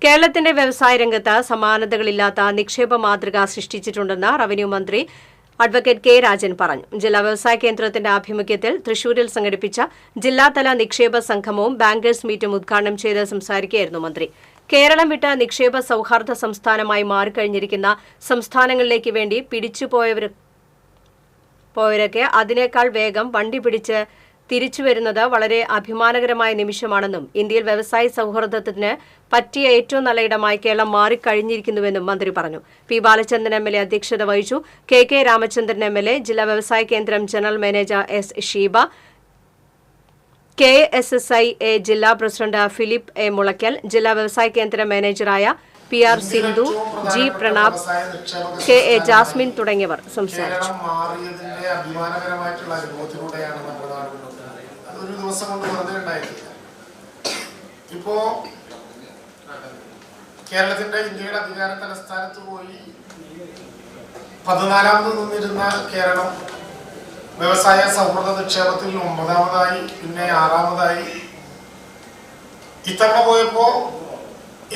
കേരളത്തിന്റെ വ്യവസായ രംഗത്ത് സമാനതകളില്ലാത്ത നിക്ഷേപ മാതൃക സൃഷ്ടിച്ചിട്ടുണ്ടെന്ന് റവന്യൂ മന്ത്രി അഡ്വക്കേറ്റ് കെ രാജൻ പറഞ്ഞു. ജില്ലാ വ്യവസായ കേന്ദ്രത്തിന്റെ ആഭിമുഖ്യത്തിൽ തൃശൂരിൽ സംഘടിപ്പിച്ച ജില്ലാതല നിക്ഷേപ സംഗമവും ബാങ്കേഴ്സ് മീറ്റും ഉദ്ഘാടനം ചെയ്ത് സംസാരിക്കുകയായിരുന്നു മന്ത്രി. കേരളം വിട്ട് നിക്ഷേപ സൌഹാർദ്ദ സംസ്ഥാനമായി മാറിക്കഴിഞ്ഞിരിക്കുന്ന സംസ്ഥാനങ്ങളിലേക്ക് വേണ്ടി പിടിച്ചുപോയവരൊക്കെ അതിനേക്കാൾ വേഗം വണ്ടി പിടിച്ച് തിരിച്ചുവരുന്നത് വളരെ അഭിമാനകരമായ നിമിഷമാണെന്നും ഇന്ത്യയിൽ വ്യവസായ സൌഹൃദത്തിന് പറ്റിയ ഏറ്റവും നല്ല ഇടമായി കേരളം മാറിക്കഴിഞ്ഞിരിക്കുന്നുവെന്നും മന്ത്രി പറഞ്ഞു. പി ബാലചന്ദ്രൻ എം.എൽ.എ അധ്യക്ഷത വഹിച്ചു. കെ രാമചന്ദ്രൻ എം.എൽ.എ, ജില്ലാ വ്യവസായ കേന്ദ്രം general manager S Sheeba, KSSI-A ജില്ലാ പ്രസിഡന്റ് ഫിലിപ്പ് എ മുളയ്ക്കൽ, ജില്ലാ വ്യവസായ കേന്ദ്ര മാനേജറായ PR Sindhu, G Pranab, KA Jasmin തുടങ്ങിയവർ സംസാരിച്ചു. ഒരു ദിവസം കൊണ്ട് വെറുതെ ഉണ്ടായിട്ടില്ല. ഇപ്പോ കേരളത്തിന്റെ ഇന്ത്യയുടെ അധികാര തലസ്ഥാനത്ത് പോയി 14ാമത് നിന്നിരുന്ന കേരളം വ്യവസായ സൗഹൃദ നിക്ഷേപത്തിൽ 9ാമതായി, പിന്നെ 6ാമതായി. ഇത്തവണ പോയപ്പോ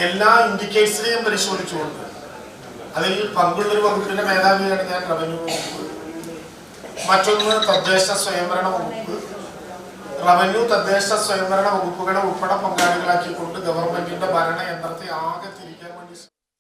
എല്ലാ ഇൻഡിക്കേറ്റേഴ്സിനെയും പരിശോധിച്ചുകൊണ്ട് അതിൽ പങ്കുള്ളൊരു വകുപ്പിന്റെ മേധാവിയാണ് ഞാൻ, റവന്യൂ വകുപ്പ്. മറ്റൊന്ന് തദ്ദേശ സ്വയംഭരണ വകുപ്പ്. റവന്യൂ, തദ്ദേശ സ്വയംഭരണ വകുപ്പുകളെ ഉൾപ്പെടെ പങ്കാളികളാക്കിക്കൊണ്ട് ഗവൺമെന്റിന്റെ ഭരണ യന്ത്രത്തെ ആകെ തിരിക്കാൻ വേണ്ടി